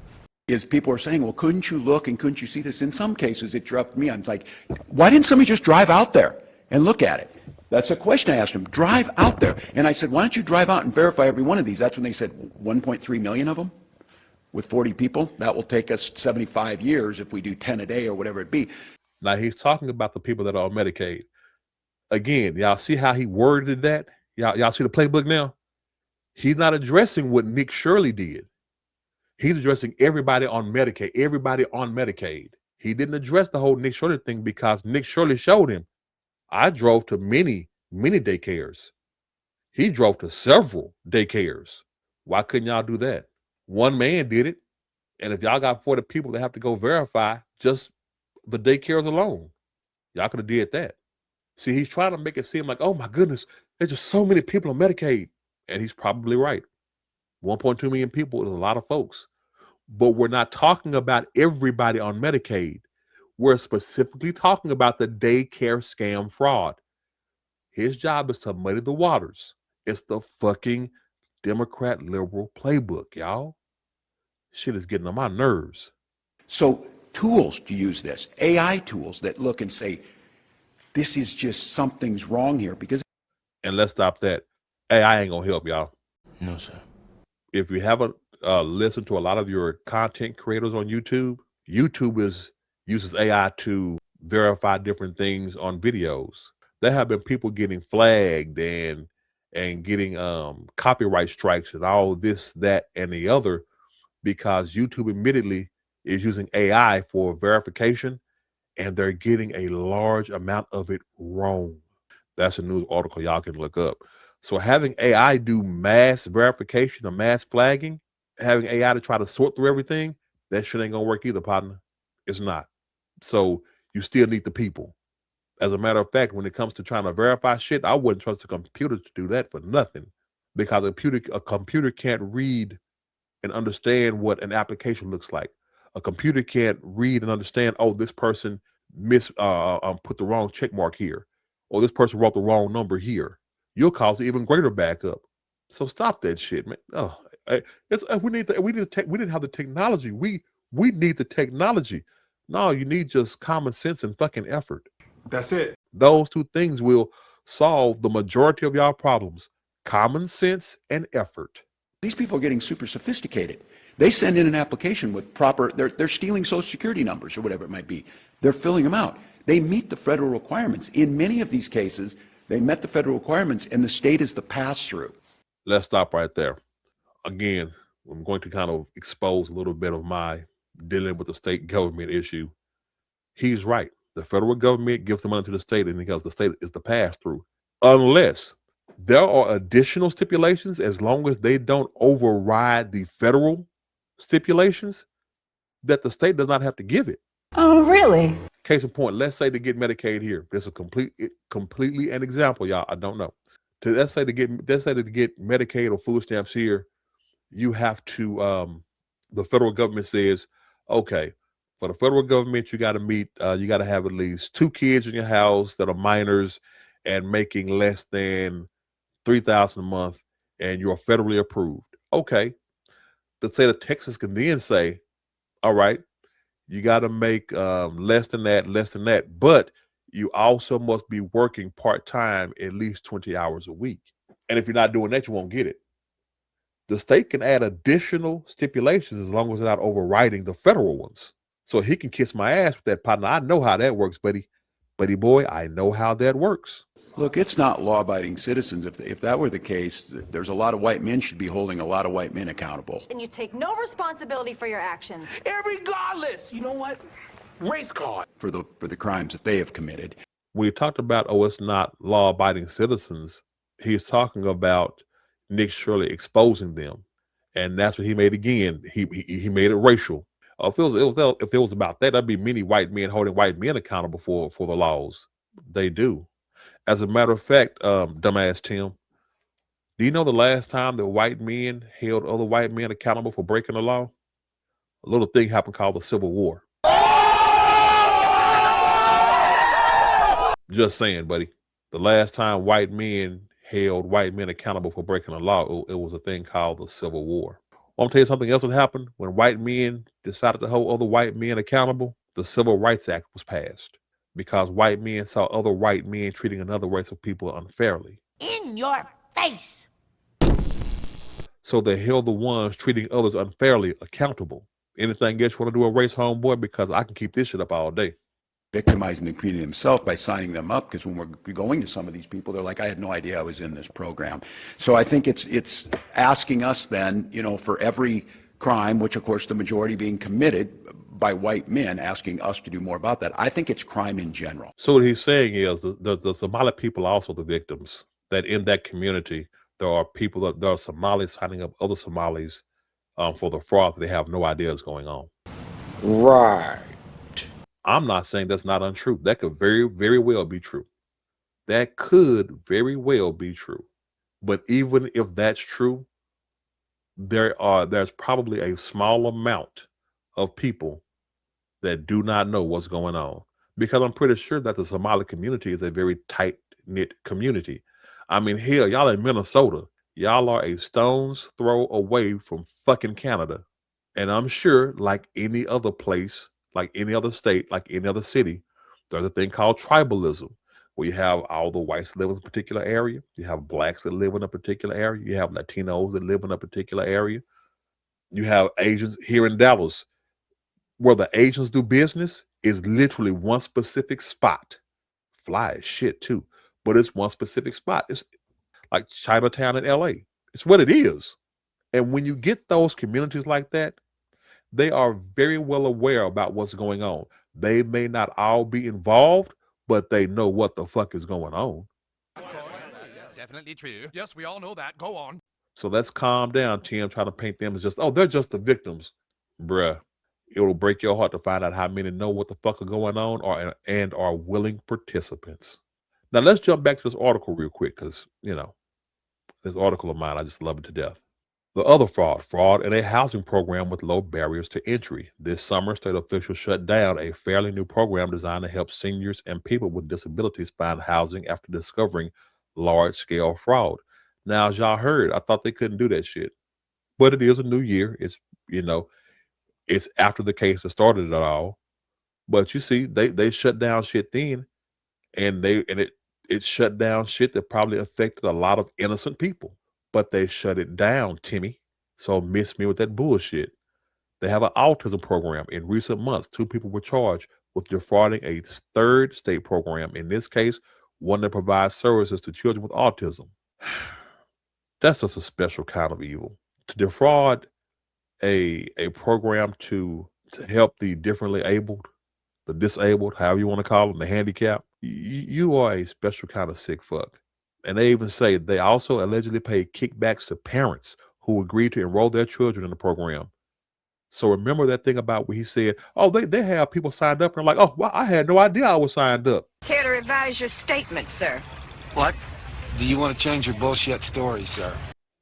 Speaker 3: is people are saying, well, couldn't you look and couldn't you see this? In some cases, it dropped me. I'm like, why didn't somebody just drive out there and look at it? That's a question I asked them. Drive out there. And I said, why don't you drive out and verify every one of these? That's when they said 1.3 million of them with 40 people. That will take us 75 years if we do 10 a day or whatever it be.
Speaker 1: Now, he's talking about the people that are on Medicaid. Again, y'all see how he worded that? Y'all see the playbook now? He's not addressing what Nick Shirley did. He's addressing everybody on Medicaid, He didn't address the whole Nick Shirley thing because Nick Shirley showed him. I drove to many daycares. He drove to several daycares. Why couldn't y'all do that? One man did it. And if y'all got 40 people that have to go verify just the daycares alone, y'all could have did that. See, he's trying to make it seem like, oh my goodness, there's just so many people on Medicaid. And he's probably right. 1.2 million people is a lot of folks. But we're not talking about everybody on Medicaid. We're specifically talking about the daycare scam fraud. His job is to muddy the waters. It's the fucking Democrat liberal playbook, y'all. Shit is getting on my nerves.
Speaker 3: So tools to use this, AI tools that look and say, this is just something's wrong here because.
Speaker 1: And let's stop that. AI ain't gonna help y'all.
Speaker 6: No, sir.
Speaker 1: If you haven't listened to a lot of your content creators on YouTube, uses AI to verify different things on videos. There have been people getting flagged and getting copyright strikes and all this, that, and the other because YouTube admittedly is using AI for verification and they're getting a large amount of it wrong. That's a news article y'all can look up. So having AI do mass verification or mass flagging, having AI to try to sort through everything, that shit ain't gonna work either, partner. It's not. So you still need the people. As a matter of fact, when it comes to trying to verify shit, I wouldn't trust a computer to do that for nothing because a computer can't read and understand what an application looks like. A computer can't read and understand, oh, this person put the wrong check mark here, or this person wrote the wrong number here. You'll cause an even greater backup. So stop that shit, man. We didn't have the technology. We need the technology. No, you need just common sense and fucking effort.
Speaker 17: That's it.
Speaker 1: Those two things will solve the majority of y'all problems. Common sense and effort.
Speaker 3: These people are getting super sophisticated. They send in an application with proper, they're stealing social security numbers or whatever it might be. They're filling them out. They meet the federal requirements. In many of these cases, they met the federal requirements and the state is the pass-through.
Speaker 1: Let's stop right there. Again, I'm going to kind of expose a little bit of my dealing with the state government issue. He's right. The federal government gives the money to the state, and because the state is the pass-through. Unless there are additional stipulations, as long as they don't override the federal stipulations, that the state does not have to give it.
Speaker 5: Oh, really?
Speaker 1: Case in point, let's say to get Medicaid here. There's a completely an example, y'all. I don't know. Let's say to get Medicaid or food stamps here, you have to. The federal government says, okay, for the federal government, you got to have at least 2 kids in your house that are minors and making less than $3,000 a month, and you're federally approved. Okay, the state of Texas can then say, all right, you got to make less than that, but you also must be working part-time at least 20 hours a week. And if you're not doing that, you won't get it. The state can add additional stipulations as long as they're not overriding the federal ones. So he can kiss my ass with that, partner. I know how that works, buddy. Buddy boy, I know how that works.
Speaker 3: Look, it's not law-abiding citizens. If that were the case, there's a lot of white men should be holding a lot of white men accountable.
Speaker 13: And you take no responsibility for your actions.
Speaker 18: Irregardless, you know what? Race card.
Speaker 3: For the crimes that they have committed.
Speaker 1: When he talked about, it's not law-abiding citizens, he's talking about Nick Shirley exposing them. And that's what he made again. He made it racial. If it was about that, there'd be many white men holding white men accountable for the laws. They do. As a matter of fact, dumbass Tim, do you know the last time that white men held other white men accountable for breaking the law? A little thing happened called the Civil War. Just saying, buddy. The last time white men held white men accountable for breaking the law, it was a thing called the Civil War. I want to tell you something else that happened when white men decided to hold other white men accountable. The Civil Rights Act was passed because white men saw other white men treating another race of people unfairly.
Speaker 8: In your face.
Speaker 1: So they held the ones treating others unfairly accountable. Anything else you want to do a race, homeboy? Because I can keep this shit up all day.
Speaker 3: Victimizing the community themselves by signing them up, because when we're going to some of these people, they're like, I had no idea I was in this program. So I think it's asking us then, for every crime, which of course the majority being committed by white men, asking us to do more about that. I think it's crime in general.
Speaker 1: So what he's saying is the Somali people are also the victims, that in that community, there are Somalis signing up other Somalis for the fraud that they have no idea is going on.
Speaker 10: Right.
Speaker 1: I'm not saying that's not untrue. That could very, very well be true. That could very well be true. But even if that's true, there's probably a small amount of people that do not know what's going on. Because I'm pretty sure that the Somali community is a very tight-knit community. I mean, hell, y'all in Minnesota. Y'all are a stone's throw away from fucking Canada. And I'm sure, like any other place, like any other state, like any other city, there's a thing called tribalism, where you have all the whites that live in a particular area. You have blacks that live in a particular area. You have Latinos that live in a particular area. You have Asians here in Dallas. Where the Asians do business is literally one specific spot. Fly as shit too, but it's one specific spot. It's like Chinatown in LA. It's what it is. And when you get those communities like that, they are very well aware about what's going on. They may not all be involved, but they know what the fuck is going on.
Speaker 6: Definitely true. Yes, we all know that. Go on.
Speaker 1: So let's calm down, Tim, trying to paint them as just, they're just the victims. Bruh, it'll break your heart to find out how many know what the fuck is going on and are willing participants. Now let's jump back to this article real quick, because, this article of mine, I just love it to death. The other fraud in a housing program with low barriers to entry. This summer, state officials shut down a fairly new program designed to help seniors and people with disabilities find housing after discovering large-scale fraud. Now, as y'all heard, I thought they couldn't do that shit. But it is a new year. It's, it's after the case that started it all. But you see, they shut down shit then, and it shut down shit that probably affected a lot of innocent people. But they shut it down, Timmy. So miss me with that bullshit. They have an autism program. In recent months, 2 people were charged with defrauding a third state program. In this case, one that provides services to children with autism. That's just a special kind of evil. To defraud a program to help the differently abled, the disabled, however you want to call them, the handicapped, you are a special kind of sick fuck. And they even say they also allegedly paid kickbacks to parents who agreed to enroll their children in the program. So remember that thing about where he said, oh, they have people signed up, and I'm like, oh, well, I had no idea I was signed up.
Speaker 12: Care to revise your statement, sir?
Speaker 18: What? Do you want to change your bullshit story, sir?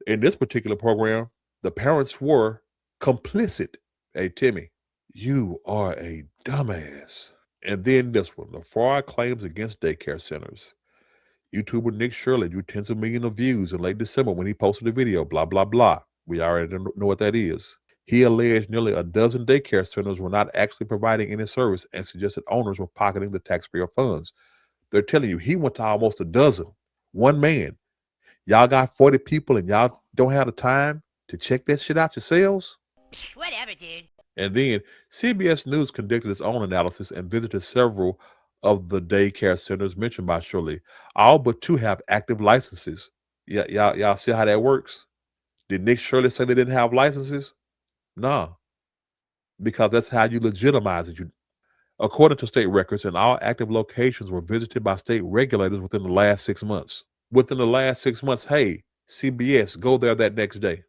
Speaker 1: In this particular program, the parents were complicit. Hey, Timmy, you are a dumbass. And then this one, the fraud claims against daycare centers. YouTuber Nick Shirley drew tens of millions of views in late December when he posted a video, blah, blah, blah. We already know what that is. He alleged nearly a dozen daycare centers were not actually providing any service and suggested owners were pocketing the taxpayer funds. They're telling you he went to almost a dozen. One man. Y'all got 40 people and y'all don't have the time to check that shit out yourselves?
Speaker 8: Whatever, dude.
Speaker 1: And then CBS News conducted its own analysis and visited several of the daycare centers mentioned by Shirley. All but 2 have active licenses. Y'all see how that works? Did Nick Shirley say they didn't have licenses? Nah, because that's how you legitimize it. According to state records, and all active locations were visited by state regulators within the last 6 months. Within the last 6 months, hey, CBS, go there that next day.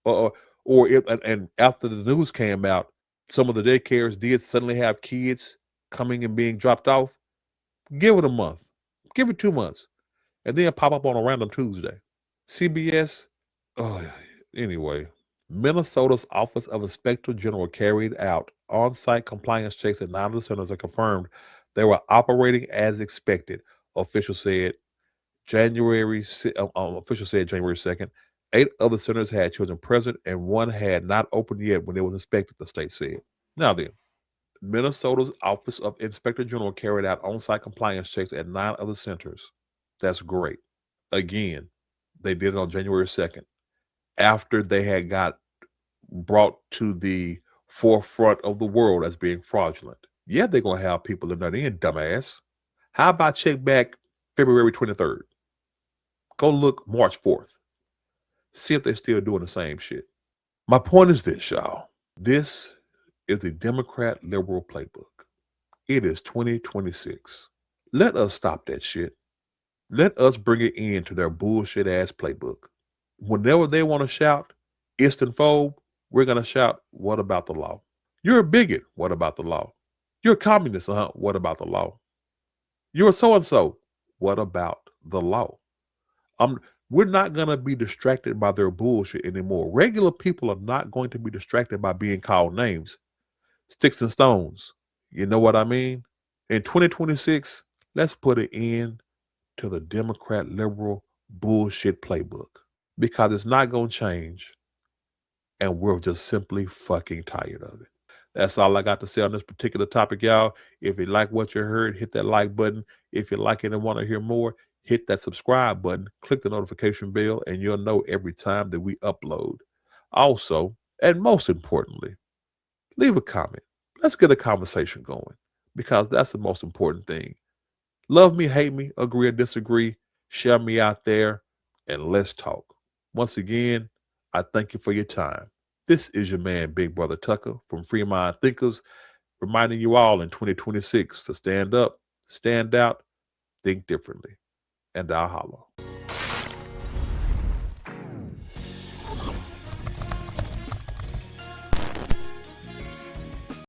Speaker 1: And after the news came out, some of the daycares did suddenly have kids coming and being dropped off. Give it a month. Give it 2 months. And then pop up on a random Tuesday. CBS, anyway. Minnesota's Office of Inspector General carried out on-site compliance checks at 9 of the centers and confirmed they were operating as expected. Officials said January 2nd. 8 other centers had children present and 1 had not opened yet when it was inspected, the state said. Now then, Minnesota's Office of Inspector General carried out on-site compliance checks at 9 other centers. That's great. Again, they did it on January 2nd. After they had got brought to the forefront of the world as being fraudulent. Yeah, they're going to have people in there in, dumbass. How about check back February 23rd? Go look March 4th. See if they're still doing the same shit. My point is this, y'all. This is the Democrat liberal playbook. It is 2026. Let us stop that shit. Let us bring it into their bullshit ass playbook. Whenever they want to shout Istanphobe, we're going to shout, what about the law? You're a bigot. What about the law? You're a communist. What about the law? You're a so-and-so. What about the law? We're not going to be distracted by their bullshit anymore. Regular people are not going to be distracted by being called names. Sticks and stones. You know what I mean? In 2026, let's put an end to the Democrat liberal bullshit playbook. Because it's not going to change. And we're just simply fucking tired of it. That's all I got to say on this particular topic, y'all. If you like what you heard, hit that like button. If you like it and want to hear more, hit that subscribe button. Click the notification bell, and you'll know every time that we upload. Also, and most importantly, leave a comment. Let's get a conversation going. Because that's the most important thing. Love me, hate me, agree or disagree. Share me out there, and let's talk. Once again, I thank you for your time. This is your man, Big Brother Tucker from Free Mind Thinkers, reminding you all in 2026 to stand up, stand out, think differently, and I'll holler.